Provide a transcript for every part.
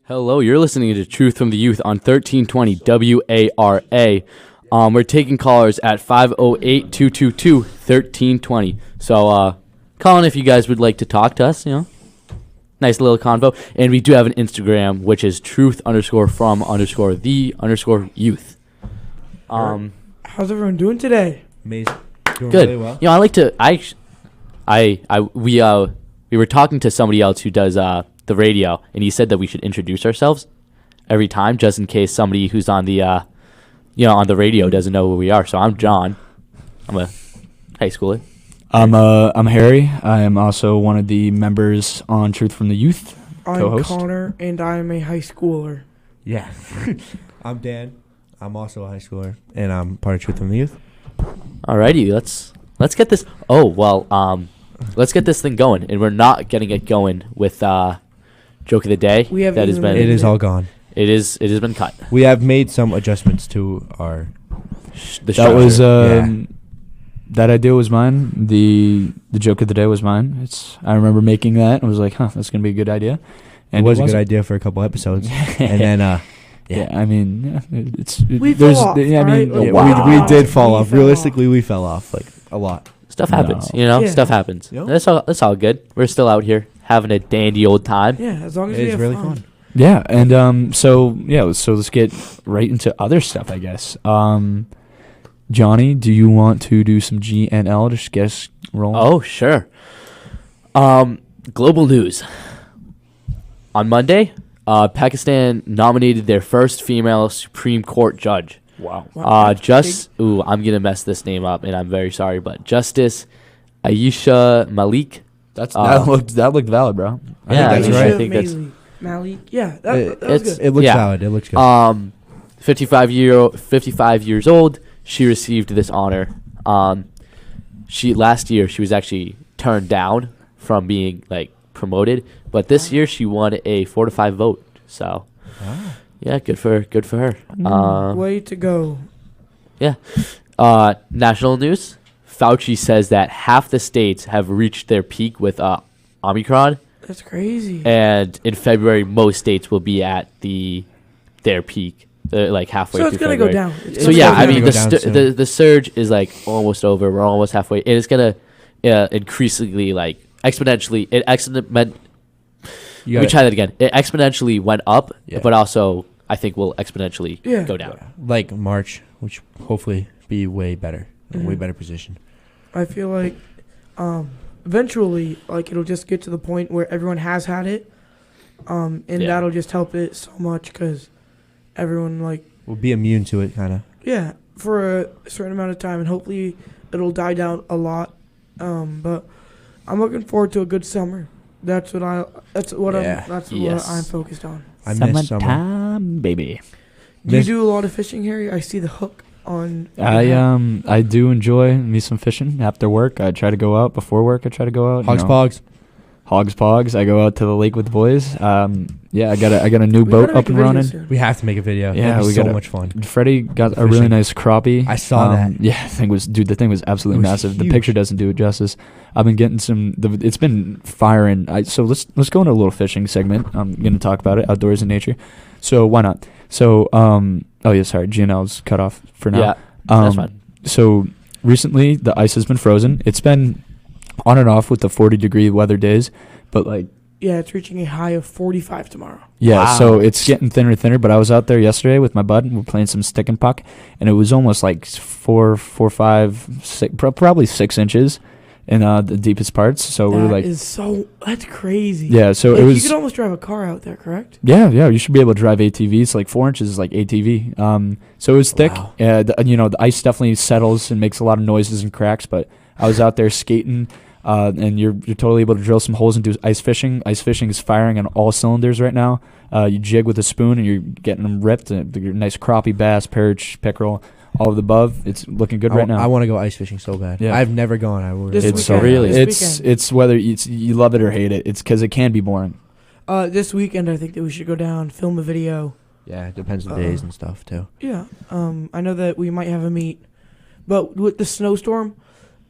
Hello, you're listening to Truth from the Youth on 1320 WARA. We're taking callers at 508-222-1320. So, call in if you guys would like to talk to us, Nice little convo. And we do have an Instagram, which is truth_from_the_youth. How's everyone doing today? Amazing. Doing Good. really well. I like to, we were talking to somebody else who does, the radio, and he said that we should introduce ourselves every time, just in case somebody who's on the, on the radio doesn't know who we are. So I'm John. I'm a high schooler. I'm Harry. I am also one of the members on Truth from the Youth. I'm co-host. Connor, and I am a high schooler. Yeah. I'm Dan. I'm also a high schooler, and I'm part of Truth from the Youth. Alrighty, let's get this. Let's get this thing going, and we're not getting it going with joke of the day. We have that has been. It is all gone. It has been cut. We have made some adjustments to our. The That show. was Yeah. that idea was mine. The joke of the day was mine. I remember making that and was like, that's gonna be a good idea. And it was a good wasn't. idea for a couple episodes, and then We fell off, right? we did fall We off. fell Realistically, we fell off like a lot. Stuff happens, No. Yeah. Stuff happens. Yep. That's all good. We're still out here having a dandy old time. Yeah, as long as It we is have really fun. fun. Yeah, and so let's get right into other stuff, I guess. Johnny, do you want to do some GNL? Just guess rolling. Oh, sure. Global news. On Monday, Pakistan nominated their first female Supreme Court judge. Wow. Wow, that's I'm gonna mess this name up, and I'm very sorry, but Justice Aisha Malik. That looked valid, bro. I think that's Aisha right. I think that's Malik. Yeah, that was good. It looks Yeah. valid. It looks good. 55 years old. She received this honor. Last year she was actually turned down from being promoted, but this year she won a 4-5 vote. So Wow. yeah, good for her. Way to go. Yeah. National news. Fauci says that half the states have reached their peak with Omicron, That's crazy. and in February most states will be at their peak, halfway So through it's gonna February. go down. So yeah, I gonna mean go down soon. the surge is almost over. We're almost halfway, and it's gonna increasingly exponentially. You Let me got try that again. It exponentially went up, Yeah. but also I think will exponentially Yeah. go down. like March, which hopefully be way better, a way Mhm. better position. I feel like eventually, it'll just get to the point where everyone has had it, and Yeah. that'll just help it so much because everyone We'll be immune to it, kind of. yeah, for a certain amount of time, and hopefully it'll die down a lot. But I'm looking forward to a good summer. That's what Yeah. Yes. I'm focused on. I miss summer. Summertime, baby. Do you Miss- do a lot of fishing, Harry? I see the hook on. I do enjoy me some fishing after work. I try to go out before work. I try to go out. Hogs Pogs. Hogs Pogs. I go out to the lake with the boys. I got a new We boat gotta up make a and video running. soon. We have to make a video. Yeah, It'll be we so gotta- much fun. Freddie got a really Fishing. nice crappie. I saw that. Yeah, the thing was absolutely It was massive. The huge. picture doesn't do it justice. I've been getting it's been firing. So let's go into a little fishing segment. I'm gonna talk about it, outdoors and nature. So why not? So sorry, GNL's cut off for now. Yeah, that's fine. So recently the ice has been frozen. It's been on and off with the 40-degree weather days, but Yeah, it's reaching a high of 45 tomorrow. yeah, Wow. so it's getting thinner and thinner. But I was out there yesterday with my bud, and we're playing some stick and puck, and it was almost 4, 5, 6, probably 6 inches in the deepest parts. So we were That's crazy. yeah. So it You was could almost drive a car out there, correct? yeah. You should be able to drive ATVs. 4 inches is like ATV. So it was thick. Wow. The ice definitely settles and makes a lot of noises and cracks. But I was out there skating. And you're totally able to drill some holes and do ice fishing. Ice fishing is firing on all cylinders right now. You jig with a spoon and you're getting them ripped. Your nice crappie, bass, perch, pickerel, all of the above. It's looking good right now. I want to go ice fishing so bad. Yeah. I've never gone. I will. This It's so weekend. really This weekend. it's whether you love it or hate it. It's because it can be boring. This weekend, I think that we should go down, film a video. Yeah, it depends on days and stuff too. Yeah. I know that we might have a meet, but with the snowstorm,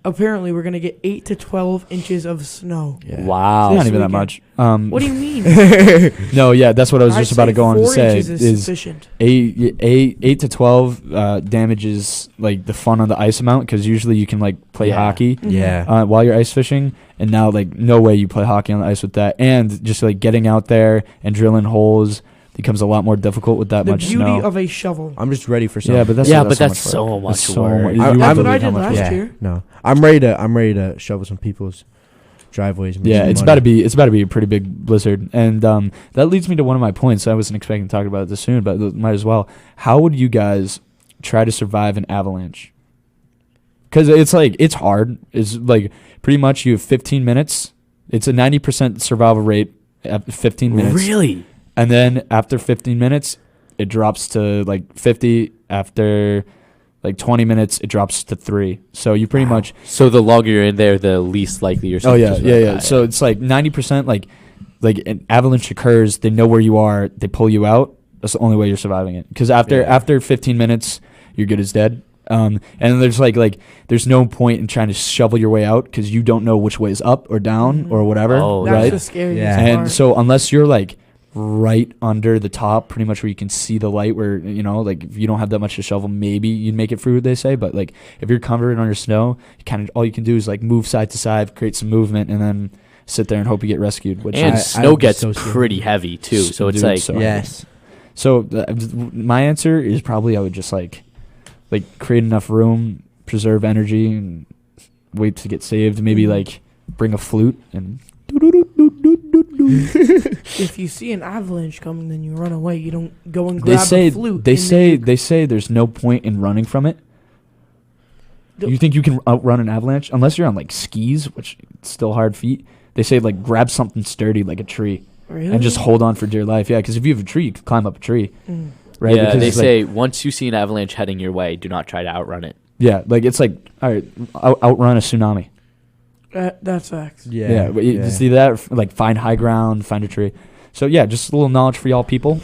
apparently we're gonna get 8 to 12 inches of snow. Yeah. Wow. It's not This even that weekend. much. What do you mean? No, yeah, that's what I was I'd just about to say go on to 4 say. inches is Is sufficient. 8 to 12 damages like the fun on the ice amount, because usually you can like play Yeah. hockey Yeah. while you're ice fishing, and now like no way you play hockey on the ice with that, and just like getting out there and drilling holes becomes a lot more difficult with that The much beauty snow. of a shovel. I'm just ready for some. Yeah, but that's Yeah, that's but that's so so much much so work. much. I- You That's I'm- what I believe how did much last work. yeah. year. No, I'm ready to shovel some people's driveways. and make Yeah, some it's money. about to be a pretty big blizzard, and that leads me to one of my points. I wasn't expecting to talk about this soon, but might as well. How would you guys try to survive an avalanche? Because it's like it's hard. It's like pretty much you have 15 minutes. It's a 90% survival rate at 15 minutes. Really? And then after 15 minutes, it drops to like 50. After like 20 minutes, it drops to 3. So you pretty much. So the longer you're in there, the least likely you're. Oh yeah, yeah. So it's like 90%. Like an avalanche occurs, they know where you are, they pull you out. That's the only way you're surviving it. Because after 15 minutes, you're good as dead. And there's there's no point in trying to shovel your way out because you don't know which way is up or down or whatever. Oh, That's right? the scariest Yeah. part. And so unless you're like right under the top, pretty much where you can see the light, where like if you don't have that much to shovel, maybe you'd make it through, they say. But like if you're covered under snow, kind of all you can do is like move side to side, create some movement, and then sit there and hope you get rescued. Which And I snow would be gets so scared. pretty heavy too. So it's Dude, like so- Yes. So my answer is probably I would just like create enough room, preserve energy, and wait to get saved. Maybe like bring a flute and. If you see an avalanche coming, then you run away. You don't go and They grab say a flute. they and say then they say there's no point in running from it. The- You think you can outrun an avalanche unless you're on like skis, which it's still hard feat. They say like grab something sturdy like a tree really? and just hold on for dear life. Yeah, because if you have a tree, you can climb up a tree, Mm. right? yeah, Because they it's like- say once you see an avalanche heading your way, do not try to outrun it. yeah, like it's like all right, outrun a tsunami. That's facts. Yeah, but you see that like find high ground, find a tree. So yeah, just a little knowledge for y'all people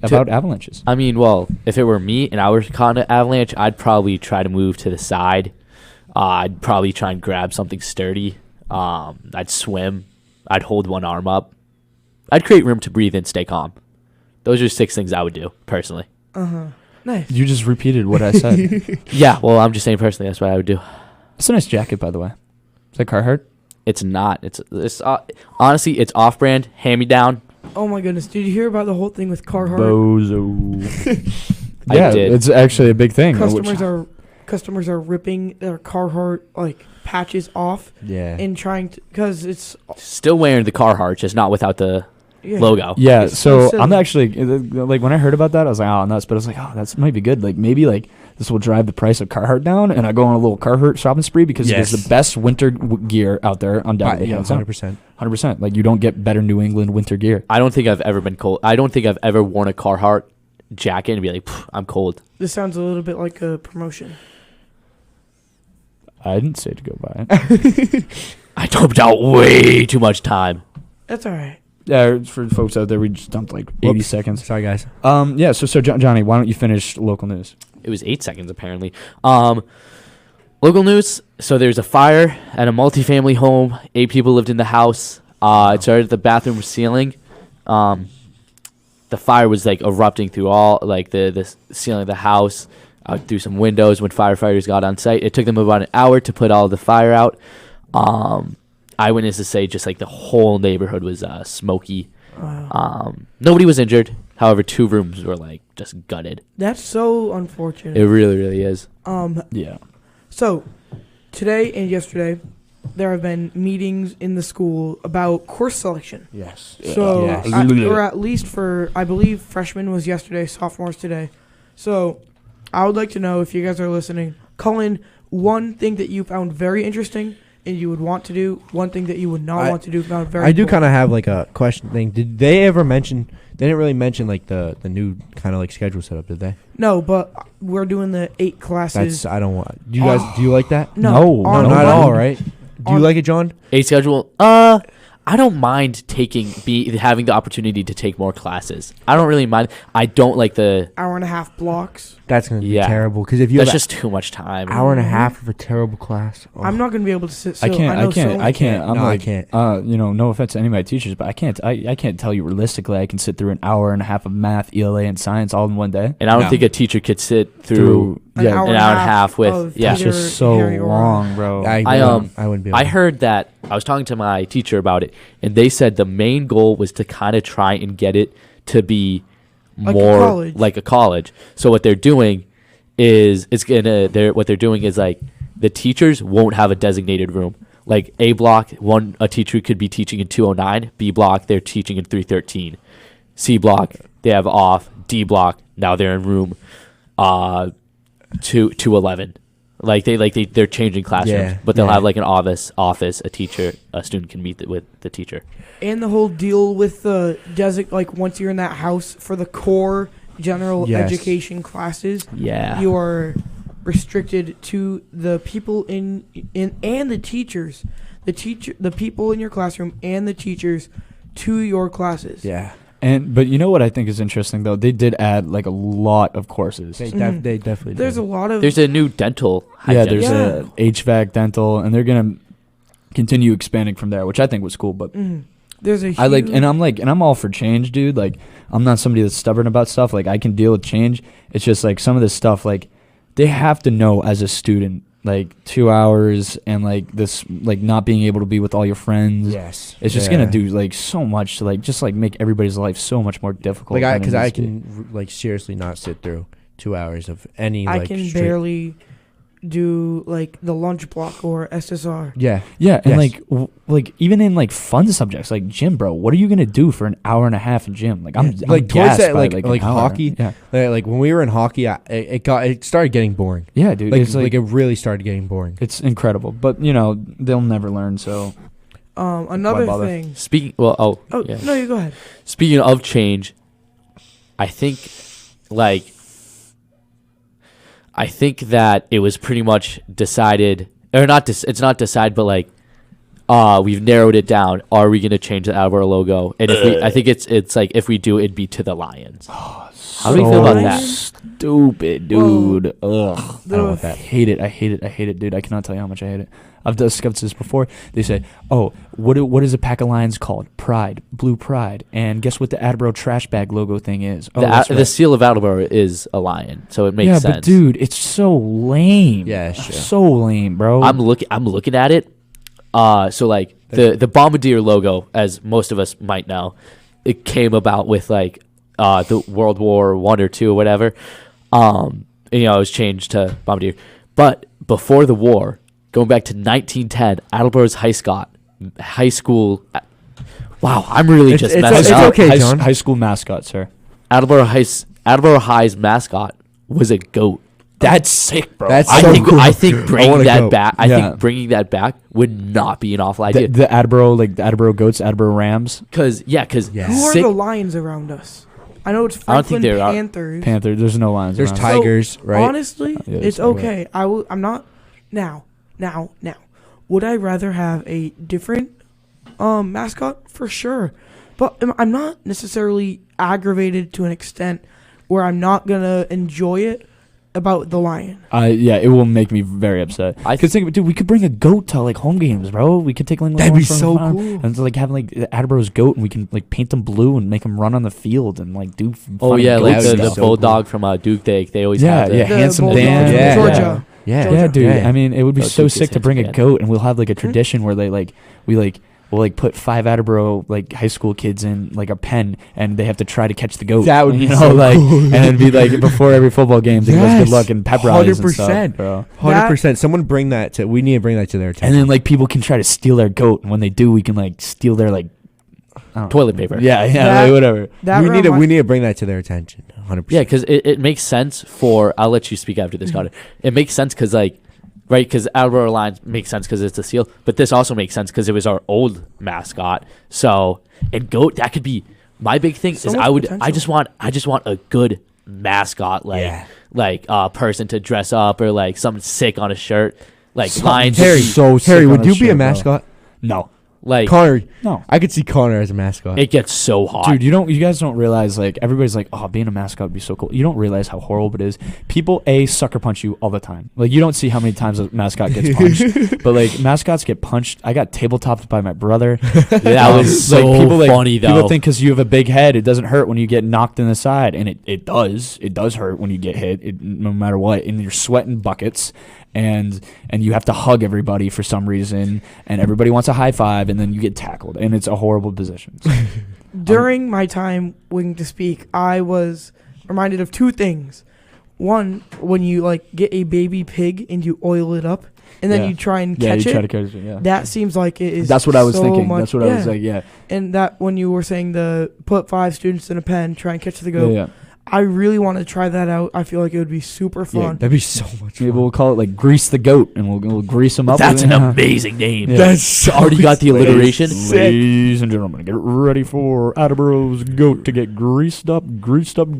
about avalanches. I mean, well, if it were me and I were caught in an avalanche, I'd probably try to move to the side. I'd probably try and grab something sturdy. I'd swim. I'd hold one arm up. I'd create room to breathe and stay calm. Those are 6 things I would do, personally. Nice. You just repeated what I said. Yeah, well, I'm just saying personally, that's what I would do. It's a nice jacket, by the way. Is that Carhartt? It's not. It's honestly, it's off-brand, hand-me-down. Oh my goodness! Did you hear about the whole thing with Carhartt? Bozo. I Yeah, did. it's actually a big thing. Customers are ripping their Carhartt like patches off Yeah. and trying to because it's Still wearing the Carhartt, just not without the yeah. logo. Yeah, It's so so I'm silly. actually like when I heard about that, I was like, oh, nuts. But I was like, oh, that might be good. Like maybe like this will drive the price of Carhartt down, and I go on a little Carhartt shopping spree because it is Yes. the best winter gear out there, undoubtedly. Yeah, hands down. 100%. 100%. Like you don't get better New England winter gear. I don't think I've ever been cold. I don't think I've ever worn a Carhartt jacket and be like, "Pff, I'm cold." This sounds a little bit like a promotion. I didn't say to go buy it. I dumped out way too much time. That's all right. Yeah, for folks out there, we just dumped like 80 Whoops. seconds. Sorry, guys. Yeah. So Johnny, why don't you finish local news? It was 8 seconds apparently. Local news. So there's a fire at a multifamily home. 8 people lived in the house. It started at the bathroom ceiling. The fire was like erupting through all like the ceiling of the house, out through some windows. When firefighters got on site, it took them about an hour to put all the fire out. Eyewitnesses say just like the whole neighborhood was smoky. Wow. Nobody was injured. However, 2 rooms were like just gutted. That's so unfortunate. It really, really is. Yeah. So, today and yesterday, there have been meetings in the school about course selection. Yes. So, Yes. or at least for, I believe, freshmen was yesterday, sophomores today. So, I would like to know if you guys are listening, call in one thing that you found very interesting and you would want to do, one thing that you would not want to do, found very I do boring. kind of have like a question thing. Did they ever mention? They didn't really mention like the new kind of like schedule setup, did they? No, but we're doing the 8 classes. That's I don't want. Do you guys do you like that? No, No, on not at one- all, right? Do you on- like it, John? 8 schedule. I I don't mind having the opportunity to take more classes. I don't really mind. I don't like the Hour and a half blocks. That's gonna be Yeah. terrible because if you that's have just too much time. an hour and a half of a terrible class, I'm not gonna be able to sit still. I can't. know I can't. so I can't. I'm No, I like, can't. no offense to any of my teachers, but I can't. I can't tell you realistically. I can sit through an hour and a half of math, ELA, and science all in one day. And I don't No. think a teacher could sit through An hour an hour and a half with of yeah. It's Peter, just so Harry, or- long, bro. I wouldn't be. Able I to. heard that I was talking to my teacher about it, and they said the main goal was to kind of try and get it to be Like a more college. like a college. So what they're doing is what they're doing is like the teachers won't have a designated room. Like A block, a teacher could be teaching in 209. B block, they're teaching in 313. C block, they have off. D block, now they're in room 211. They're changing classrooms, Yeah, but they'll yeah. have like an office. A student can meet with the teacher. And the whole deal with the like once you're in that house for the core general Yes. education classes, Yeah. you are restricted to the people in and the teachers, the people in your classroom and the teachers to your classes. Yeah. But you know what I think is interesting though? They did add like a lot of courses. They, Mhm. they definitely. There's do. a lot of There's a new dental. Yeah, hygienist. there's Yeah. a HVAC, dental, and they're gonna continue expanding from there, which I think was cool. But there's a huge, I'm all for change, dude. Like, I'm not somebody that's stubborn about stuff. Like, I can deal with change. It's just like some of this stuff, like, they have to know as a student, like 2 hours and like this, like not being able to be with all your friends. Yes. It's just gonna do like so much to like just like make everybody's life so much more difficult. Like than it because I needs to be. can like seriously not sit through 2 hours of any. I like, can straight- barely do like the lunch block or SSR. Yeah. Yeah, and Yes. like even in like fun subjects like gym, bro. What are you gonna do for an hour and a half of gym? Like I'm Like gassed towards that, by, like an hour. hockey. Yeah, Like when we were in hockey, it started getting boring. yeah, dude. Like it's like it really started getting boring. it's incredible, but you know they'll never learn. So Another bother? thing. Speaking. Oh yeah. no, you go ahead. Speaking of change, I think that it was pretty much decided, or not. It's not decided, but like, we've narrowed it down. Are we gonna change the Alvaro logo? And if I think it's like if we do, it'd be to the Lions. How do you feel about that? Stupid, dude. Ugh. I The don't want that. Hate it. I hate it, dude. I cannot tell you how much I hate it. I've discussed this before. They say, "Oh, what is a pack of lions called? Pride, blue pride." And guess what the Adbro trash bag logo thing is? Oh, that's The right. seal of Attleboro is a lion, so it makes yeah, sense. but dude, it's so lame. Yeah, sure. So lame, bro. I'm looking at it. So like the Bombardier logo, as most of us might know, it came about with like the World War I or II or whatever. It was changed to Bombardier. But before the war, going back to 1910, Attleboro's high school. Wow, I'm really just It's messing up. okay, John. High school mascot, sir. Attleboro High's mascot was a goat. That's sick, bro. That's I so think cool. I think I bringing wanna that go. back. I Yeah. think bringing that back would not be an awful idea. The Adbro, like the Adbro goats, Adbro Rams, Because Yeah. Who are the lions around us? I know it's I don't think Franklin there are- Panthers. Panther. There's no lions. There's around. tigers, right? Honestly, Yeah, it's it's like okay. I'm not now. Would I rather have a different mascot? For sure. But I'm not necessarily aggravated to an extent where I'm not gonna enjoy it about the lion. Yeah, it will make me very upset. I Cause think, dude, we could bring a goat to like home games, bro. We could take like That'd one be from so farm cool. and like have like Adbro's goat, and we can like paint them blue and make them run on the field and like do. Oh fun yeah, goat like That would the be stuff. so bulldog from Duke. They always Yeah, have the, yeah. The Handsome Bulldog Dan. from Yeah. Georgia. Yeah. Yeah, dude. Yeah. I mean, it would be Oh, so Duke sick is to bring a handsome, goat, and we'll have like a tradition where we'll like put 5 Attleboro like high school kids in like a pen, and they have to try to catch the goat. That would be you know, so like, cool. and it'd be like before every football game, they Yes. good luck and pep rallies and stuff, 100%. bro. 100%. Someone bring that to. We need to bring that to their And attention. then like people can try to steal their goat, and when they do, we can like steal their like I don't know. toilet paper. Yeah, That- like, whatever. That we need remi- to bring that to their attention. 100%. Yeah, because it makes sense for. I'll let you speak after this, Connor. It makes sense because like, right? Because Attleboro Lions makes sense because it's a seal, but this also makes sense because it was our old mascot. So and goat, that could be my big thing. So is much I potential. just want a good mascot, like a person to dress up or like something sick on a shirt, like Lions. Harry, so sick Harry, on would a you be a shirt, bro. mascot? No, Like Connor. No. I could see Connor as a mascot. it gets so hot. Dude, you guys don't realize, like, everybody's like, oh, being a mascot would be so cool. You don't realize how horrible it is. People sucker punch you all the time. Like, you don't see how many times a mascot gets punched, but like mascots get punched. I got tabletopped by my brother. That was so funny though. People think because you have a big head, it doesn't hurt when you get knocked in the side, and it does. It does hurt when you get hit, no matter what. And you're sweating buckets. And you have to hug everybody for some reason, and everybody wants a high five, and then you get tackled, and it's a horrible position. So, During my time waiting to speak, I was reminded of two things. One, when you like get a baby pig and you oil it up, and then Yeah. you try and yeah, catch you it. try to catch it. Yeah, That seems like it is. that's what I was so thinking. much- That's what I was like. Yeah, And that when you were saying the put 5 students in a pen, try and catch the yeah, goat. yeah. I really want to try that out. I feel like it would be super fun. That'd be so much Maybe fun. we'll call it like Grease the Goat, and we'll grease them up. That's with an it. amazing name. Yeah. That's Already got the alliteration. Ladies and gentlemen, get ready for Attleboro's goat to get greased up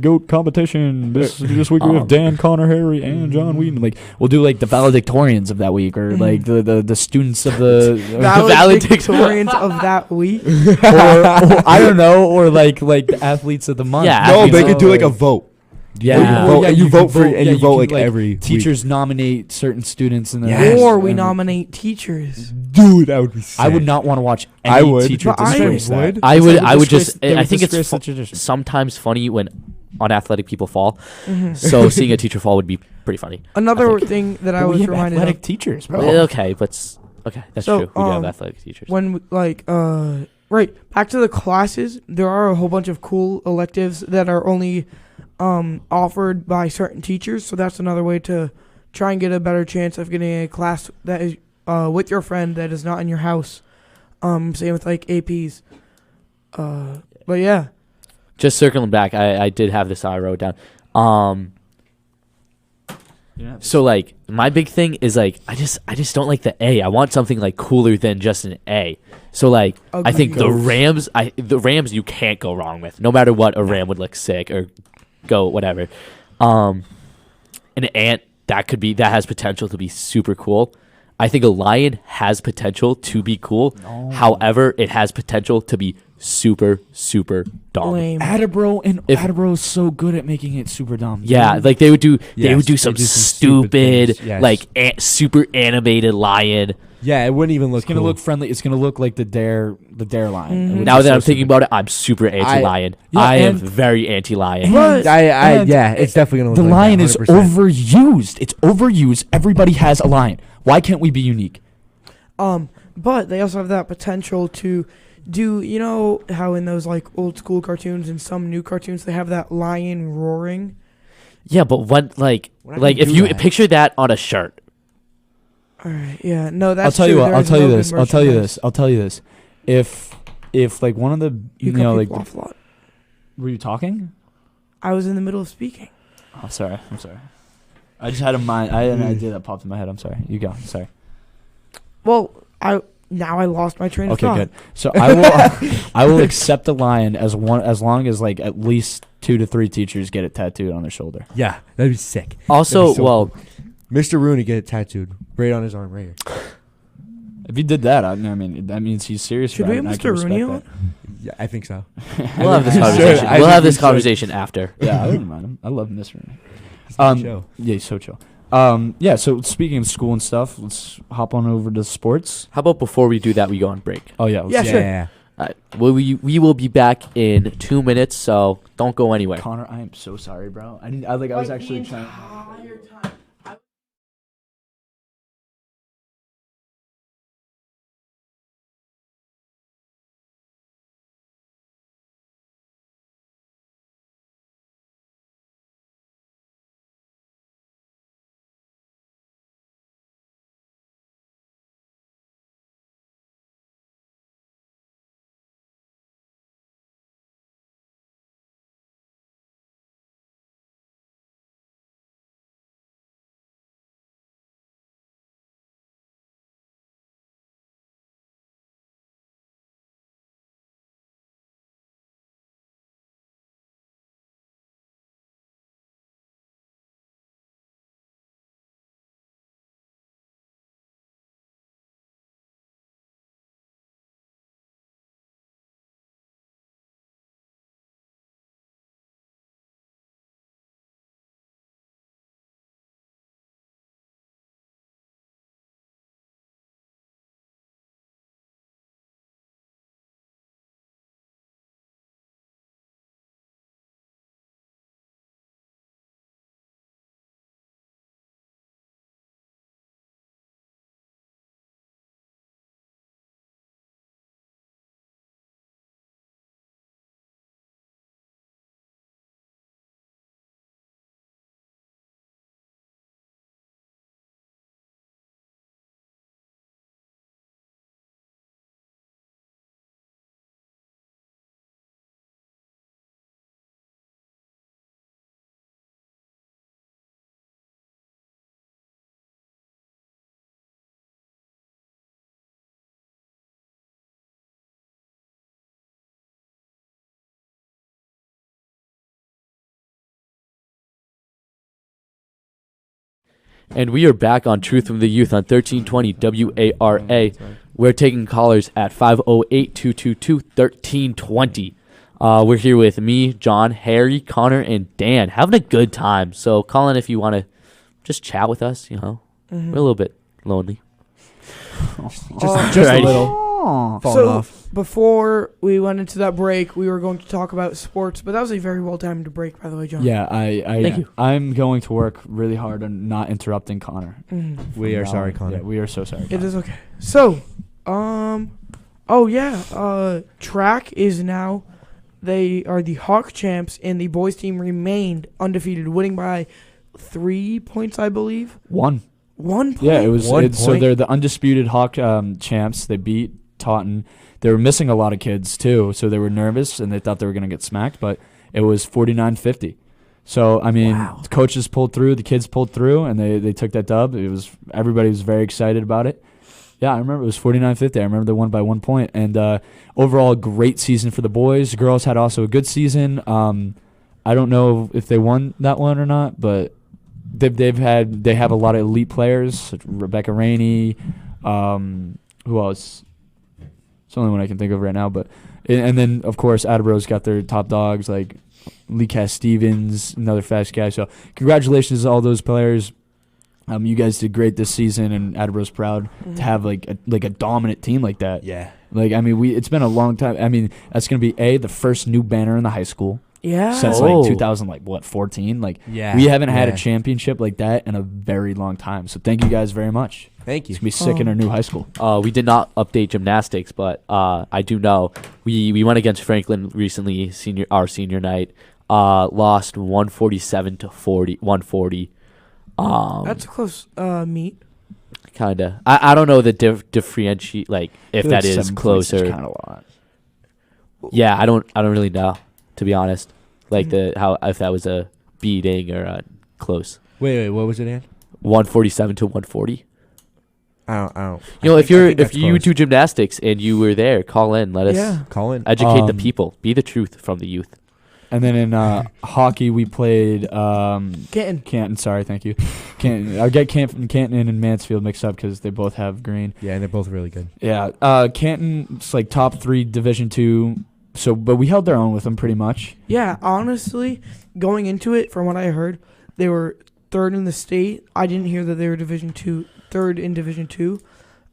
goat competition. This week we have Dan, Connor, Harry, and John Wheaton. Like we'll do like the valedictorians of that week, or like the students of the Valedictorians of that week. or I don't know, or like the athletes of the month. Yeah, No, athletes they of could do like a vote. Yeah. Vote, and you vote for, yeah, and you you vote can, like like, every teachers nominate certain students, and then Yes. Or we and nominate teachers. week. Dude, that would be. Sick. I would not want to watch I any would. teacher But I disgrace that. would. I would. They I would disgrace- just. they I would think it's disgrace the tradition. sometimes funny when unathletic people fall. Mhm. So seeing a teacher fall would be pretty funny. Another I think. thing that I But was we have reminded athletic of teachers, bro. Okay, but okay, that's So, true. We do have um, athletic teachers. when like right back to the classes, there are a whole bunch of cool electives that are only offered by certain teachers. So that's another way to try and get a better chance of getting a class that is with your friend that is not in your house. Same with like APs. But yeah. Just circling back, I did have this I wrote down. So like my big thing is like I just don't like the A. I want something like cooler than just an A. So like I think the Rams you can't go wrong with. No matter what, a Ram would look sick or go whatever. An ant that has potential to be super cool. I think a lion has potential to be cool. No. However, it has potential to be super dumb. Lame. Attleboro is so good at making it super dumb. Yeah, dude. like they would do Yes, some they do some stupid stupid things, yes. like super animated lion. Yeah, it wouldn't even look. It's gonna cool. look friendly. It's gonna look like the dare line. Mhm. It would Now be that so I'm thinking stupid. about it, I'm super anti-lion. Yeah, I am and- very anti-lion. But And yeah, it's definitely gonna look. The like lion that, is 100%. overused. It's overused. Everybody has a lion. Why can't we be unique? but they also have that potential to do, you know how in those like old school cartoons and some new cartoons they have that lion roaring. Yeah, but what We're not like gonna if do you that. picture that on a shirt. All right, yeah, no, that's I'll tell you true. what. There I'll is tell you no this. good I'll tell you merchandise. this. I'll tell you this. If like one of the You know cut like people off a lot. were you talking? I was in the middle of speaking. Oh, sorry. I'm sorry. I just had a mind. I had an idea that popped in my head. I'm sorry. You go. Sorry. Well, I lost my train of Okay, thought. good. So I will accept the lion as long as like at least 2 to 3 teachers get it tattooed on their shoulder. Yeah, that'd be sick. Also, That'd be so well, cool. Mr. Rooney get it tattooed right on his arm right here. If he did that, I mean that means he's serious. Should about we it, have and I can Mr. Rooney respect Yeah, I think so. that. we'll have this Sure, conversation. I We'll think have we this should. conversation after. Yeah, I wouldn't mind him. I love Mr. Rooney. It's a good Um, show. Yeah, he's so chill. Yeah. So speaking of school and stuff, let's hop on over to sports. How about before we do that, we go on break? Oh yeah. Yeah, sure. Yeah. All right. Well, we will be back in 2 minutes, so don't go anywhere. Connor, I am so sorry, bro. I was actually trying. And we are back on Truth from the Youth on 1320 WARA. We're taking callers at 508-222-1320. We're here with me, John, Harry, Connor, and Dan, having a good time. So call in if you want to just chat with us, you know. We're a little bit lonely. Just a Alrighty. little. Falling So off. before we went into that break, we were going to talk about sports, but that was a very well timed break, by the way, John. Yeah, Thank you. I'm going to work really hard on not interrupting Connor. Mhm. We are No, sorry, Connor. Yeah, we are so sorry. It Connor. is okay. So, track is now, they are the Hawk champs, and the boys team remained undefeated, winning by 3 points, I believe. 1. 1 point. Yeah, it was. 1 So point? they're the undisputed Hawk champs. They beat Taunton. They were missing a lot of kids too, so they were nervous and they thought they were going to get smacked. But it was 49-50. So I mean, the coaches pulled through, the kids pulled through, and they took that dub. Everybody was very excited about it. Yeah, I remember it was 49-50. I remember they won by 1 point. And overall, great season for the boys. The girls had also a good season. I don't know if they won that one or not, but they have a lot of elite players. Such Rebecca Rainey, who else? It's the only one I can think of right now. But and then of course Attleboro's got their top dogs like Lee Cass Stevens, another fast guy. So congratulations to all those players. You guys did great this season, and Attleboro's proud to have like a dominant team like that. Yeah. Like I mean, it's been a long time. I mean, that's gonna be the first new banner in the high school Yeah. since Oh. like 2014. Like Yeah. we haven't had Yeah. a championship like that in a very long time. So thank you guys very much. Thank you. It's gonna be sick in our new high school. We did not update gymnastics, but I do know we went against Franklin recently, our senior night. Lost 140. That's a close meet. Kinda. I don't know the differentiate like if that is 7 points closer. kind of a lot. Yeah, I don't really know, to be honest. Like if that was a beating or a close. Wait, what was it, Ann? 147 to 140. I don't. You know, I if think that's you close. do gymnastics and you were there, call in. Let us Yeah. Call in. educate the Um, people. Be the truth from the youth. And then in hockey, we played Canton. Canton. Sorry, thank you. Canton. I get Canton and Mansfield mixed up because they both have green. Yeah, and they're both really good. Yeah, Canton's like top 3 Division II. So, but we held their own with them pretty much. Yeah, honestly, going into it, from what I heard, they were third in the state. I didn't hear that they were third in Division 2.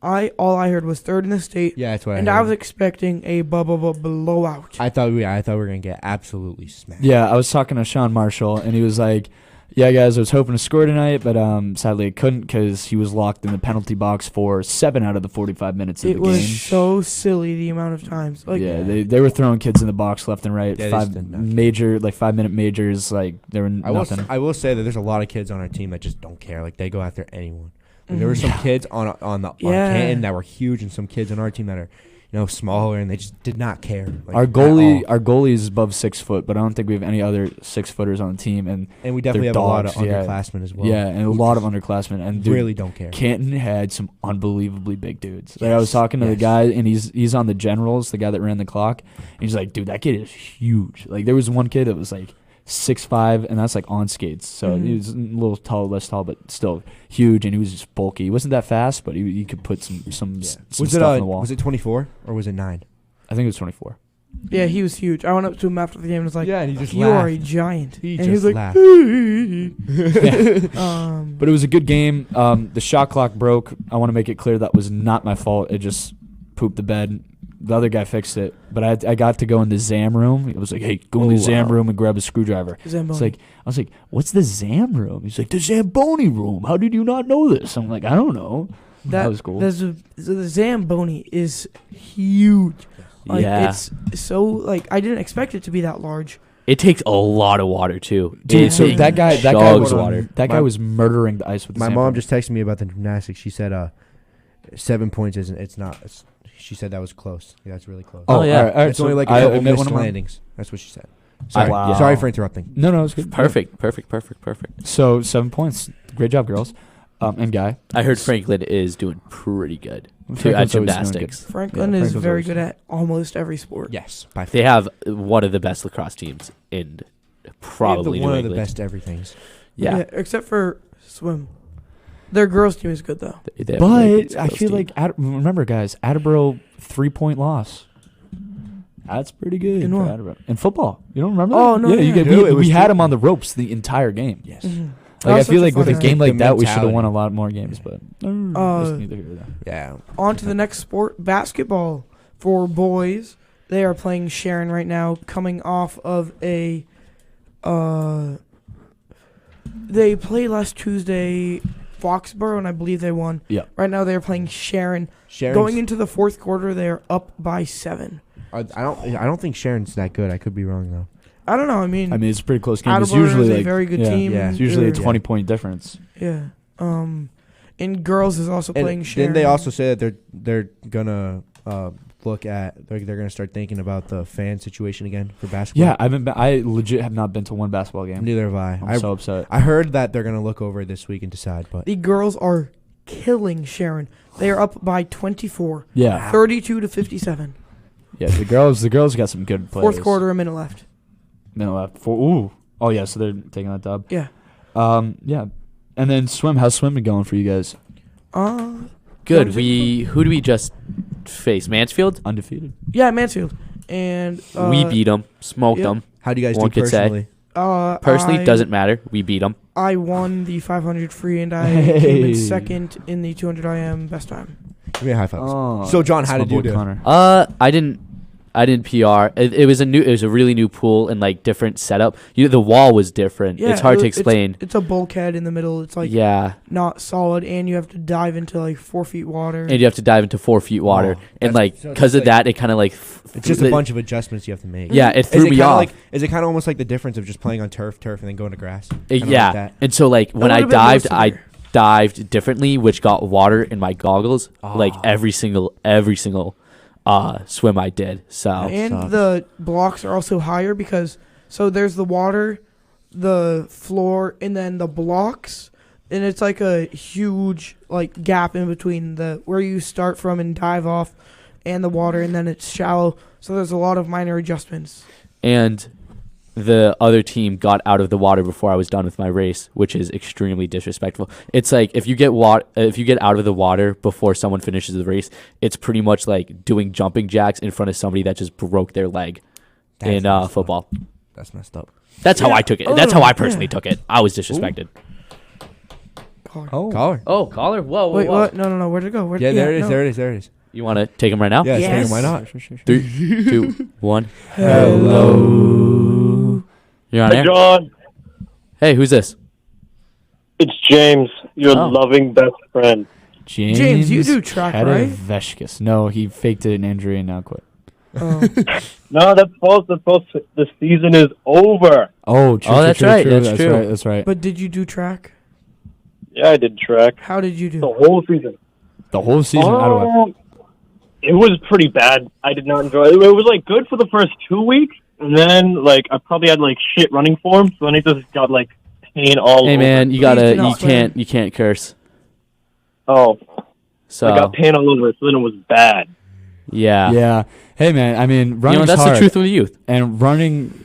All I heard was third in the state. Yeah, that's what And I heard. I was expecting a blowout. I thought we were gonna get absolutely smacked. Yeah, I was talking to Sean Marshall, and he was like, "Yeah, guys, I was hoping to score tonight, but sadly I couldn't because he was locked in the penalty box for 7 out of the 45 minutes of It the was game." so silly the amount of times. Like, Yeah, they were throwing kids in the box left and right. Yeah, they just did nothing. 5-minute majors, like they were nothing. I will say that there's a lot of kids on our team that just don't care. Like they go after anyone. Like, there were some kids on Yeah. Canton that were huge, and some kids on our team that are, smaller, and they just did not care. Like, Our at goalie all. is above 6 foot, but I don't think we have any other 6-footers on the team. And And we definitely they're have a lot of dogs, yeah. underclassmen as well. yeah, and a who lot of just underclassmen. And dude, really don't care. Canton had some unbelievably big dudes. Like I was Yes, talking to the yes. guy, and he's on the Generals, the guy that ran the clock. And he's like, dude, that kid is huge. Like there was one kid that was like 6'5", and that's like on skates. So he was a little tall, less tall, but still huge, and he was just bulky. He wasn't that fast, but he could put some Was stuff it on the wall. was it 24 or was it 9? I think it was 24. yeah, he was huge. I went up to him after the game and was like, Yeah, and he just you are a laughed. giant. He and he was just like, laughed. But it was a good game. The shot clock broke. I want to make it clear that was not my fault. It just pooped the bed. The other guy fixed it. But I got to go in the ZAM room. It was like, hey, go in the ZAM room and grab a screwdriver. Zamboni. I was like, what's the ZAM room? He's like, the Zamboni room. How did you not know this? I'm like, I don't know. That was cool. So the Zamboni is huge. Like, Yeah. It's so, like, I didn't expect it to be that large. It takes a lot of water too. Dude, It so takes that guy chugs was water. That guy was murdering the ice with the My Zamboni. mom just texted me about the gymnastics. She said 7 points isn't. It's not. She said that was close. Yeah, that's really close. Oh, yeah. all right, It's so only like I a couple admit one missed of my- landings. That's what she said. Sorry, Wow. sorry for interrupting. No, it's good. Perfect. So 7 points. Great job, girls. And guy. I heard Franklin is doing pretty good at Franklin's always doing gymnastics. Franklin Yeah, is Franklin's very always good at almost every sport. Yes, by far. They have one of the best lacrosse teams in probably one New of the England. best everythings. Yeah. Except for swim. Their girls team is good though. They have a really good But I girls feel team. like remember, guys, Attleboro 3-point loss. That's pretty good In for what? Attleboro. In football, you don't remember? Oh, that? no, yeah, yeah. you get, No, it we was had true. them on the ropes the entire game. Yes. Mhm. Like I That's feel such a like with a fun game game. like that, we should have mentality. won a lot more games. But just neither here nor there. Yeah. On to the next sport, basketball for boys. They are playing Sharon right now, coming off of a. They played last Tuesday, Foxborough, and I believe they won. Yeah. Right now they are playing Sharon. Sharon's, Going into the fourth quarter, they are up by 7. I don't think Sharon's that good. I could be wrong though. I don't know. I mean, it's a pretty close game. It's Attleboro usually is a like very good team. Yeah. It's usually a They're- 20-point difference. Yeah. And girls is also And playing Sharon. didn't they also say that they're gonna look at they're gonna start thinking about the fan situation again for basketball? Yeah, I legit have not been to one basketball game. Neither have I. I'm so upset. I heard that they're gonna look over it this week and decide, but The girls are killing Sharon. They are up by 24. Yeah, 32 to 57. yeah. The girls got some good players. Fourth quarter, a minute left. Minute left. Ooh. Oh yeah. So they're taking that dub. Yeah. Yeah. And then swim. How's swimming going for you guys? Good. Don't Who do we just face? Mansfield. Undefeated. Yeah, Mansfield. And We beat them, smoked yeah. them. how do you guys One do could say. personally? Personally, doesn't matter. We beat them. I won the 500 free, and I Hey. came in second in the 200 IM best time. Give me a high five. Oh, So, John, that's how my did you boy do? Connor. I didn't PR. It was a really new pool and like different setup. The wall was different. Yeah, It's hard to it's- explain. It's a bulkhead in the middle. It's like Yeah, not solid, and you have to dive into like 4 feet water. and you have to dive into 4 feet water, Oh, and that's- like so it's because of like- that, it kind of like It's just a bunch of adjustments you have to make. Yeah, it Is threw it me kinda off. like is it kind of almost like the difference of just playing on turf, and then going to grass? Kinda like Yeah, that? and so like when I little bit more dived, I severe. dived differently, which got water in my goggles. Like Ah. every single swim I did. So And sucks. the blocks are also higher because there's the water, the floor, and then the blocks, and it's like a huge like gap in between the where you start from and dive off, and the water, and then it's shallow. So there's a lot of minor adjustments. and the other team got out of the water before I was done with my race, which is extremely disrespectful. It's like if you get out of the water before someone finishes the race, it's pretty much like doing jumping jacks in front of somebody that just broke their leg That's in messed up. football. That's messed up. That's how Yeah. I took it. Oh, That's how I personally yeah. took it. I was disrespected. Collar. Oh, Caller. Oh, caller! Whoa, Wait, what? No. Where'd it go? Yeah, there it is. no. There it is. There it is. You want to take him right now? Yeah, Yes. why not? Sure. 3, 2, 1. Hello. You're on Hey, air. John, Hey, who's this? it's James, your Oh. loving best friend. James, you do track, right? Veshkis. No, he faked an injury and now quit. Oh. No, that's false. That's false. The season is over. Oh, true. Oh, that's right, that's true. That's right. But did you do track? Yeah, I did track How did you the do? whole season. The whole season. It was pretty bad. I did not enjoy it. It was like good for the first 2 weeks, and then like I probably had like shit running form, so then it just got like pain all Hey over. man, you Please gotta, do not swear. you can't curse. Oh, So I got pain all over, so then it was bad. yeah, Yeah. Hey man, I mean, You running know that's hard, the truth of the youth. and running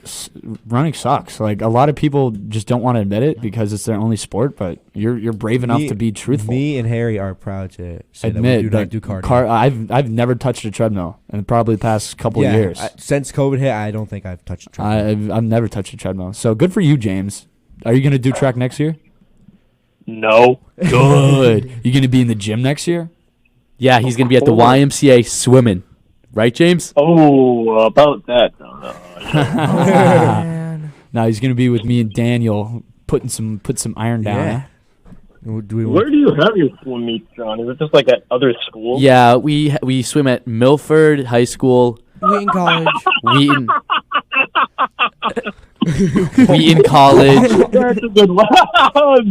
sucks. Like a lot of people just don't want to admit it because it's their only sport. But you're brave enough to be truthful. Me and Harry are proud to say that Admit we do not do cardio. I've never touched a treadmill in probably the past couple yeah, years. since COVID hit, I don't think I've touched a treadmill. I've never touched a treadmill. So good for you, James. Are you gonna do track next year? No. Good. You gonna be in the gym next year? Yeah, he's gonna be at the YMCA swimming, right, James? Oh, about that. No. Oh, man. No, he's gonna be with me and Daniel put some iron down. Yeah. Do we Where do you have your swim meets, John? Is it just like at other schools? Yeah, we swim at Milford High School, Wheaton College. Wheaton, Wheaton College, That's a good one.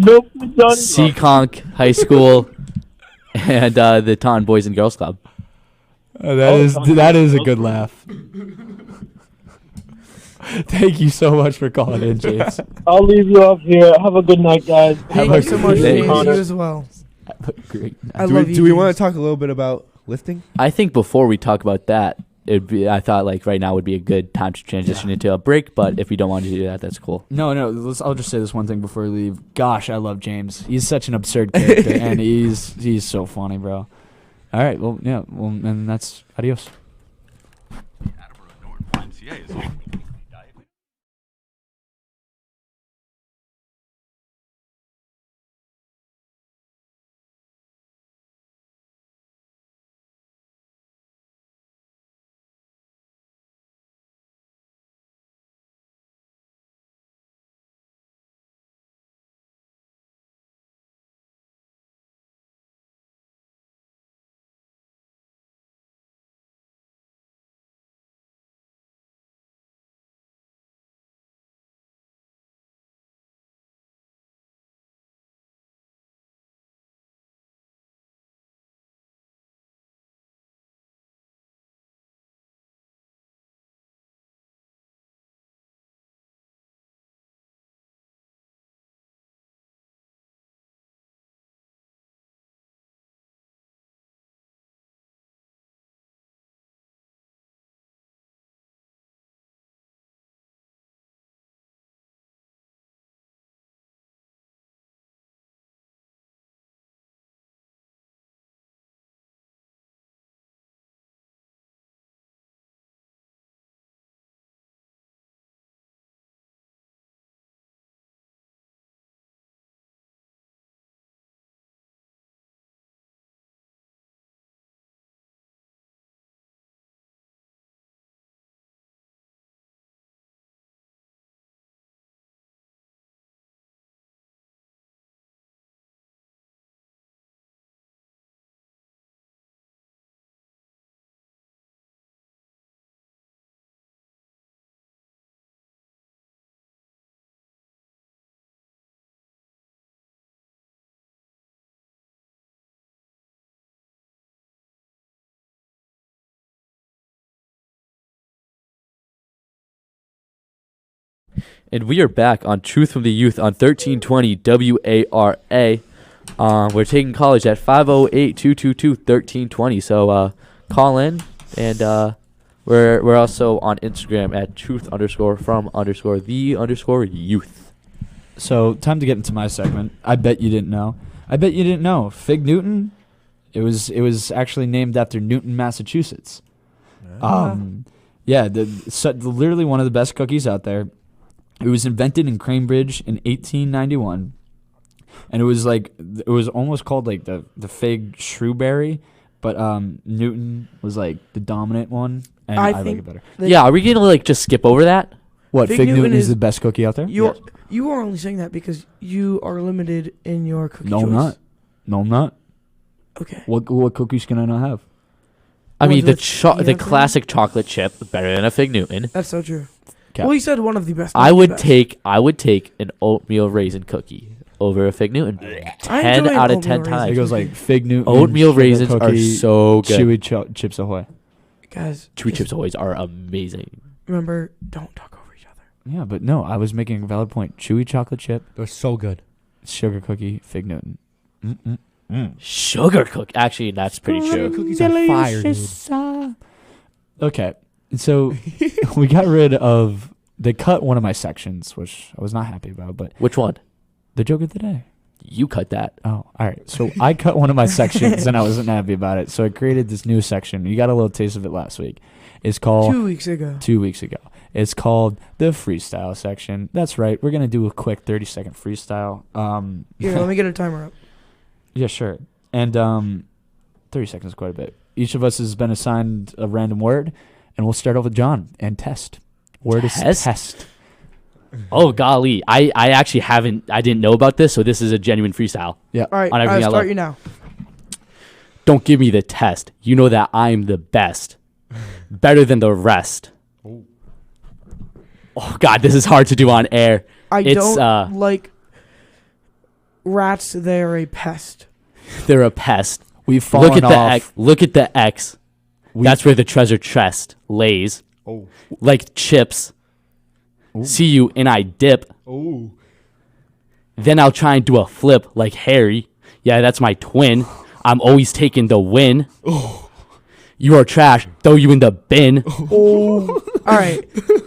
Nope, John. Seekonk High School, and the Taunton Boys and Girls Club. That is a good laugh. Thank you so much for calling in, James. I'll leave you off here. Have a good night, guys. Thank a you so much, great James. day. You as well. Have a great night. I do love we, you. do we want James. to talk a little bit about lifting? I think before we talk about that, I thought like right now would be a good time to transition into a break. But if you don't want to do that, that's cool. No. I'll just say this one thing before we leave. Gosh, I love James. He's such an absurd character, and he's so funny, bro. All right. Well, yeah. Well, and that's adios. And we are back on Truth from the Youth on 1320 WARA. We're taking college at 508-222-1320. So call in, and we're also on Instagram at truth_from_the_youth. So time to get into my segment. I bet you didn't know. Fig Newton. It was actually named after Newton, Massachusetts. Literally one of the best cookies out there. It was invented in Cambridge in 1891, and it was almost called like the fig shrewberry, but Newton was like the dominant one, and I like it better. Yeah, are we gonna like just skip over that? What, Fig Newton is the best cookie out there? You are only saying that because you are limited in your cookie choice. No, I'm not. Okay. What cookies can I not have? I mean, the classic chocolate chip better than a Fig Newton. That's so true. Cap. Well, he said one of the best. I would take an oatmeal raisin cookie over a Fig Newton. 10 out of 10 times. It goes like Fig Newton. Oatmeal raisins cookie, are so good. Chewy Chips Ahoy. Guys, Chewy Chips Ahoy are amazing. Remember, don't talk over each other. Yeah, but no, I was making a valid point. Chewy chocolate chip. They're so good. Sugar cookie, Fig Newton. Sugar cookie. Actually, that's pretty true. Cookies are fire, dude. Okay, so we got rid of. They cut one of my sections, which I was not happy about. But Which one? the joke of the day. You cut that. Oh, all right. So I cut one of my sections, and I wasn't happy about it. So I created this new section. You got a little taste of it last week. It's called 2 weeks ago. 2 weeks ago. It's called the freestyle section. That's right. We're gonna do a quick 30-second freestyle. Here, let me get a timer up. Yeah, sure. And 30 seconds is quite a bit. Each of us has been assigned a random word, and we'll start off with John and test. Word is test. Oh golly, I actually I didn't know about this, so this is a genuine freestyle. Yeah. All right, On everything I start love. you now. Don't give me the test. You know that I'm the best. Better than the rest. Oh god, this is hard to do on air. I don't like rats. They're a pest. They're a pest. We've fallen Look at the off. X. Look at the X. That's where the treasure chest lays. Oh. Like chips. Ooh. See you and I dip. Oh. Then I'll try and do a flip like Harry. Yeah, that's my twin. I'm always taking the win. You are trash. Throw you in the bin. Oh. All right.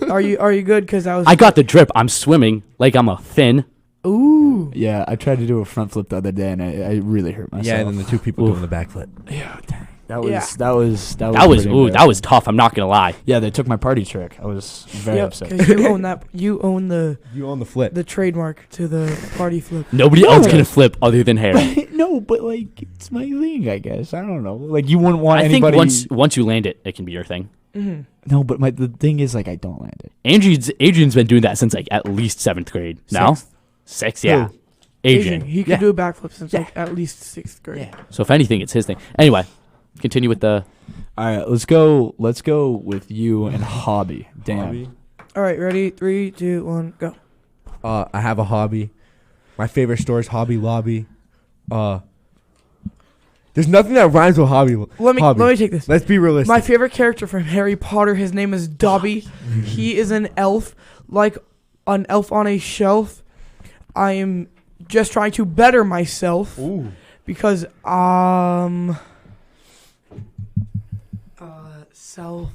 Are you good? Because I got the drip. I'm swimming like I'm a fin. Ooh. Yeah, I tried to do a front flip the other day, and I really hurt myself. Yeah, and then the two people doing the backflip. Yeah, dang. That was Yeah. that was That was pretty that embarrassing. was tough. I'm not gonna lie. Yeah, they took my party trick. I was very Yep, upset. because you own that. You own the You on the flip. trademark to the party flip. Nobody else can flip other than Harry. No, but like it's my thing, I guess. I don't know. Like you wouldn't want I think anybody. once you land it, it can be your thing. Mm-hmm. No, but the thing is, like, I don't land it. Adrian's been doing that since like at least 7th grade. No, 6th, yeah. Who? Adrian. He could Yeah. do a backflip since like at least 6th grade. So if anything, it's his thing. Anyway, continue with the. All right, let's go. Let's go with you and hobby. Damn. Hobby? All right, ready? 3, 2, 1, go. I have a hobby. My favorite store is Hobby Lobby. There's nothing that rhymes with hobby. Let me take this. Let's be realistic. My favorite character from Harry Potter, his name is Dobby. He is an elf, like an elf on a shelf. I am just trying to better myself Ooh. because self.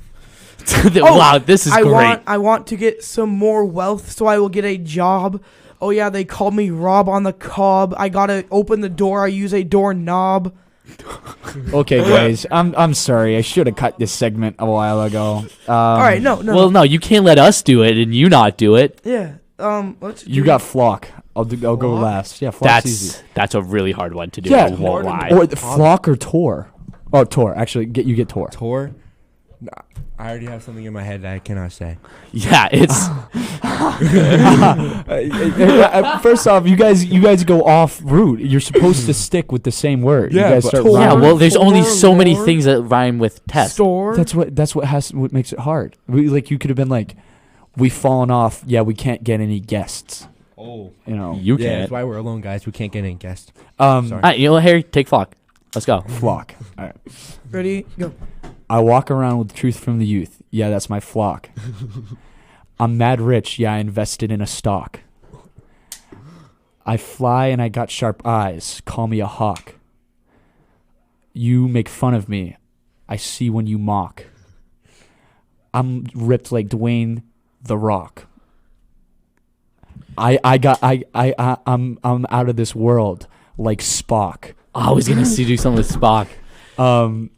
Wow, this is great. I want to get some more wealth, so I will get a job. Oh yeah, they called me Rob on the Cob. I gotta open the door. I use a doorknob. Okay, guys. I'm sorry. I should have cut this segment a while ago. All right, no. Well, no, you can't let us do it and you not do it. Yeah. Let's. You do- got flock. I'll go Flock? last. Yeah, flock's easy. That's a really hard one to do. Yeah, I won't lie. Or flock or Tor. Oh, Tor. Actually, get Tor. Tour. Nah, I already have something in my head that I cannot say. Yeah, it's First off, you guys go off route. You're supposed to stick with the same word. Yeah, you guys but- start Tor- yeah. rhyming. Well, there's only Floor, so many Lord. things that rhyme with test. store. That's what makes it hard. Like you could have been like, we've fallen off. Yeah, we can't get any guests. Oh. You know. You Yeah, can't. that's why we're alone, guys. We can't get any guests. Sorry. Sorry. All right, you know what, Harry? Take flock. Let's go. Flock. All right. Ready? Go. I walk around with truth from the youth. Yeah, that's my flock. I'm mad rich. Yeah, I invested in a stock. I fly and I got sharp eyes. Call me a hawk. You make fun of me. I see when you mock. I'm ripped like Dwayne the Rock. I'm out of this world like Spock. Oh, I was gonna do something with Spock.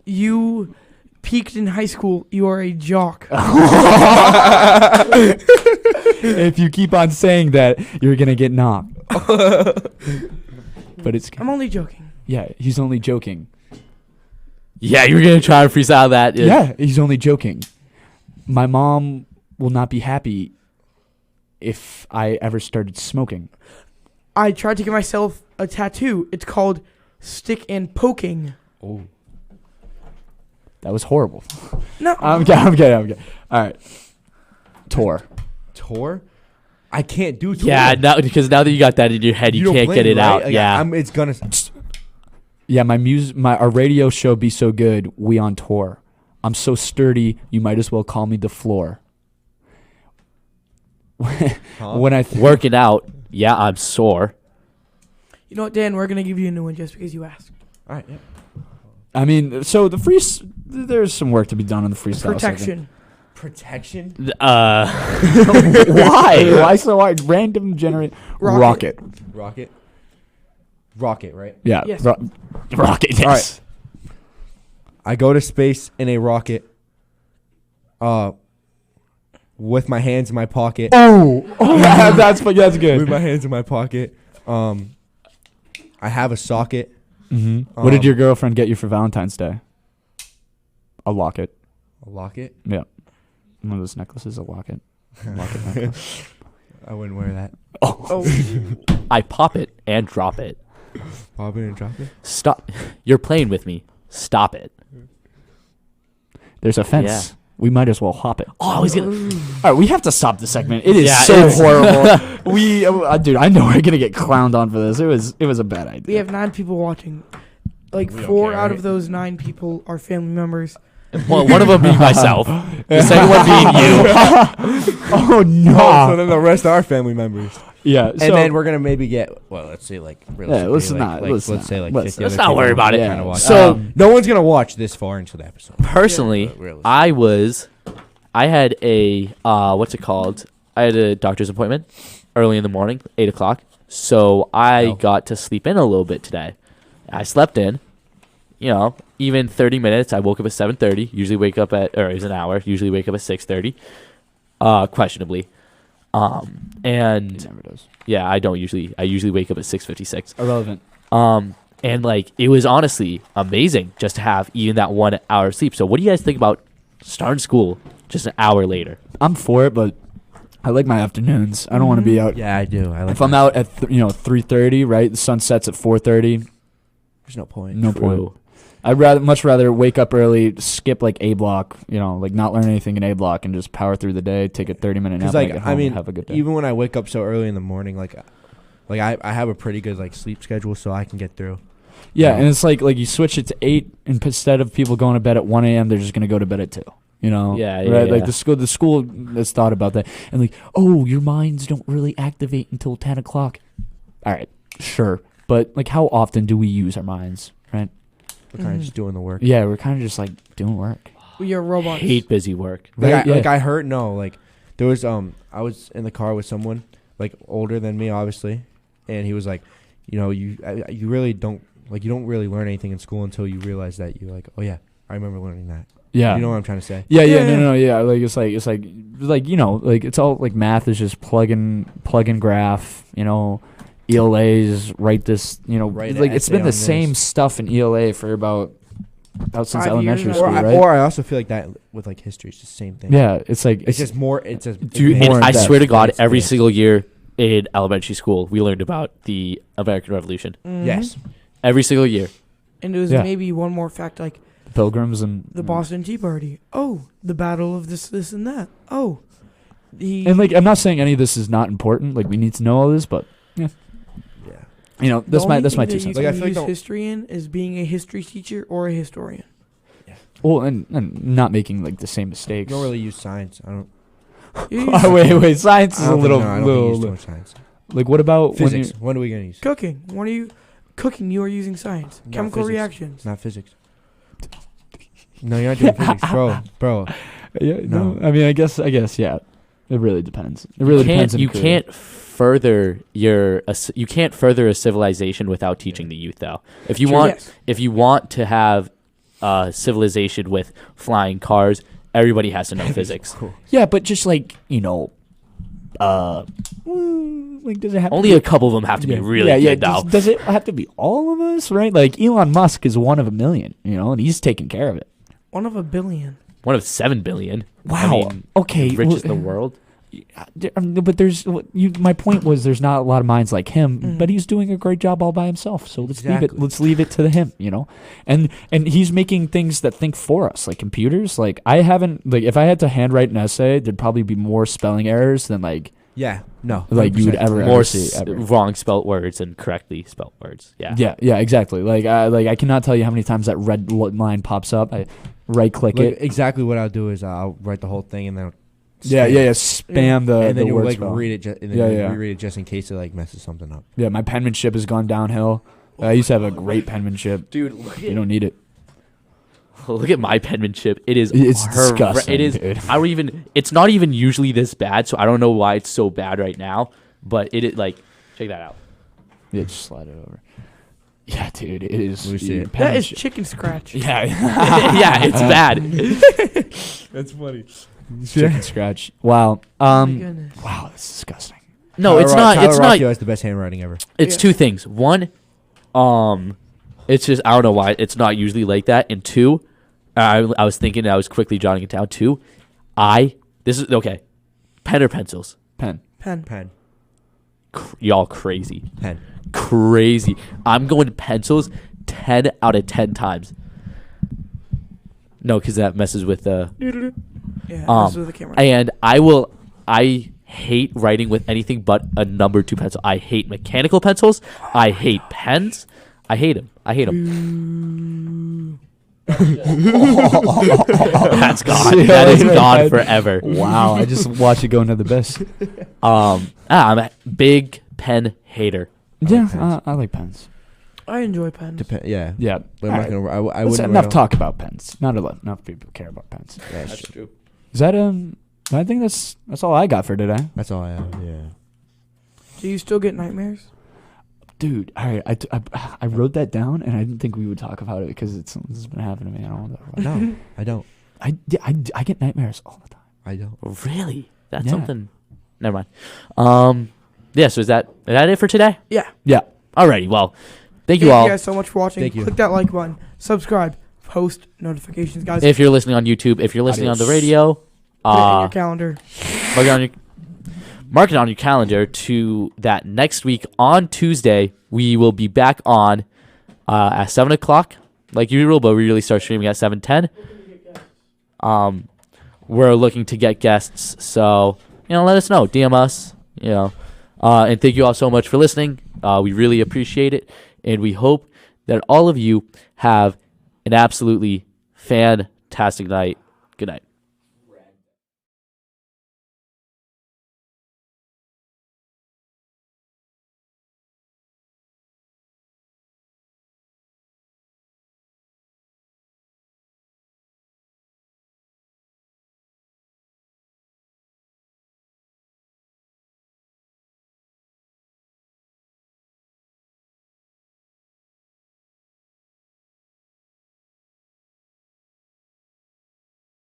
You peaked in high school. You are a jock. If you keep on saying that, you're gonna get knocked. But it's I'm only joking. yeah, he's only joking. Yeah, you were gonna try to freestyle that. Yeah, he's only joking. My mom will not be happy if I ever started smoking. I tried to get myself a tattoo. It's called stick and poking. Oh. That was horrible. No. I'm kidding. All right. Tor. Tour? I can't do tour. Yeah, because now that you got that in your head, you don't can't blame get me, it right? out. Like, Yeah. it's gonna. Yeah, our radio show be so good, we on tour. I'm so sturdy, you might as well call me the floor. When I Work it out. Yeah, I'm sore. You know what, Dan? We're gonna give you a new one just because you asked. All right. Yeah. I mean, so there's some work to be done on the freestyle. Protection. Protection. Why? Why so hard? Random generate rocket. Rocket, right? Yeah. Yes. Rocket. Yes. All right. I go to space in a rocket. With my hands in my pocket. Oh, that's good. With my hands in my pocket. I have a socket. Mm-hmm. What did your girlfriend get you for Valentine's Day? A locket. A locket? Yeah. One of those necklaces, a locket. Locket necklace. I wouldn't wear that. Oh. I pop it and drop it. Pop it and drop it. Stop. You're playing with me. Stop it. There's a fence. Yeah. We might as well hop it. Oh, I was gonna. All right, we have to stop the segment. It is Yeah, so it's- horrible. Dude, I know we're gonna get clowned on for this. It was a bad idea. We have 9 people watching. Like We don't 4 care, out right? of those 9 people are family members. Well, one of them being myself. The second one being you. Oh no! So then the rest are family members. Yeah. And then we're gonna maybe get let's say like let's say not let's say like let's 50 other not people worry about it. trying to watch. So- no one's gonna watch this far into the episode. Personally, But realistically. I had a what's it called? I had a doctor's appointment early in the morning, 8:00. So I got to sleep in a little bit today. I slept in, even 30 minutes. I woke up at 7:30. Usually wake up at, or it was an hour. Usually wake up at 6:30. Questionably. And He never does. yeah, I usually wake up at 6:56. Irrelevant. And like it was honestly amazing just to have even that 1 hour of sleep. So what do you guys think about starting school just an hour later? I'm for it, but I like my afternoons. I don't want to be out. Yeah, I do. I like If I'm out at 3:30, right? The sun sets at 4:30. there's no point. No True. point. I'd much rather wake up early, skip like A block, like not learn anything in A block, and just power through the day, take a 30-minute nap, Because and get home and have a good day. even when I wake up so early in the morning, like I have a pretty good like sleep schedule, so I can get through. Yeah, and it's like you switch it to 8, and instead of people going to bed at 1 a.m., they're just gonna go to bed at 2. Yeah, right. Like yeah. the school has thought about that, and like, oh, your minds don't really activate until 10 o'clock. All right, sure, but like, how often do we use our minds, right? We're kind of just doing the work. Yeah, we're kind of just like doing work. We are robots. Hate busy work. Right, yeah. I heard there was I was in the car with someone like older than me, obviously, and he was like, you really don't you don't really learn anything in school until you realize that you're like, oh yeah, I remember learning that. Yeah, You know what I'm trying to say? Yeah, Yeah. no, yeah. Like it's it's all like math is just plug and graph. ELAs write this. Write an like it's essay been the on same this. stuff in ELA for about since 5 elementary years school, now. right? Or I also feel like that with like history, it's just the same thing. Yeah, it's like It's just more. It's just Dude, more and I in-depth. swear to God, It's every advanced. single year in elementary school, we learned about the American Revolution. Mhm. Yes. Every single year. And it was Yeah. maybe one more fact, like Pilgrims and the Boston Tea Party. Oh, the battle of this, and that. Oh, And like, I'm not saying any of this is not important. Like, we need to know all this, but Yeah. that's my 2 You cents. Like, I can feel like use the- history in is being a history teacher or a historian. Well, and not making like the same You mistakes. don't really use science. I don't. Oh, wait, science is I a don't little, think, no, I don't think you use too much science. like what about Physics. When are we gonna use? Cooking. What are you cooking? You are using science. Not Chemical physics. reactions. Not physics. No, you're not doing physics, bro. Yeah, No. I mean, I guess, yeah. It really depends. It really depends. on You the career. can't further you can't further a civilization without teaching the youth, though. If you True. want Yes. if you want to have a civilization with flying cars, everybody has to know physics. Cool. Yeah, but just like like does it have Only to a couple of them have to be really good, though. Does it have to be all of us, right? Like Elon Musk is one of a million, and he's taking care of it. One of a billion. One of 7 billion. Wow. I mean, Okay. richest in the world. But my point was there's not a lot of minds like him, but he's doing a great job all by himself. So let's leave it. Exactly. Let's leave it to him, and he's making things that think for us, like computers. Like I haven't, like if I had to handwrite an essay, there'd probably be more spelling errors than like No. like you would 100%. ever More see ever. wrong spelt words and correctly spelt words. Yeah. Yeah, exactly. Like I cannot tell you how many times that red line pops up. I right click Like, it. exactly what I'll do is I'll write the whole thing and then. Yeah. Spam the And then the you word like spell. read it, and then Yeah, you yeah. reread it just in case it like messes something up. Yeah, my penmanship has gone downhill. I used to have a great penmanship. Dude, You don't need it. look at my penmanship. It is It's disgusting, It is dude. I don't even it's not even usually this bad, so I don't know why it's so bad right now, but it is like check that out. Yeah, just slide it over. Yeah, dude, it is. Let me see it. That is penmanship. chicken scratch. Yeah, Yeah, it's bad. That's funny. chicken scratch. Wow. Oh my goodness. Wow, that's disgusting. No, it's not it's not Has the best handwriting ever. it's Yeah. two things. One, it's just I don't know why it's not usually like that. And two, I was thinking I was quickly jotting it down. Two, this is okay. Pen or pencils? Pen. Pen. Y'all crazy. Pen. Crazy. I'm going pencils 10 out of 10 times. No, because that messes with the. Yeah, this is the camera. And I hate writing with anything but a number 2 pencil. I hate mechanical pencils. I hate pens. I hate them. That's gone. Yeah, That is right. gone forever. Wow, I just watched it go into the abyss. I'm a big pen hater. Yeah, pens. I like pens. I enjoy pens. Yeah. Yeah, But I'm not gonna. I Let's wouldn't. enough write talk about pens. Not enough people care about pens. Yeah, that's true. Is that I think that's all I got for today, That's all I have. Yeah. Do you still get nightmares? dude. All right, I wrote that down, and I didn't think we would talk about it because this has been happening to me. I don't know. No, I don't. I get nightmares all the time. I don't. Really? That's Yeah. something. Never mind. Yeah. So is that it for today? Yeah. Yeah. Alrighty. Well, thank you Thank all. you guys so much for watching. Thank you. Click that like button. Subscribe. Post notifications, guys. If you're listening on YouTube, if you're listening on the Adios. radio, Put it in your calendar. mark it on your calendar to that next week on Tuesday. We will be back on at 7 o'clock, like usual, but we really start streaming at 7:10. We're looking to get guests, so let us know, DM us, and thank you all so much for listening. We really appreciate it, and we hope that all of you have an absolutely fantastic night. Good night.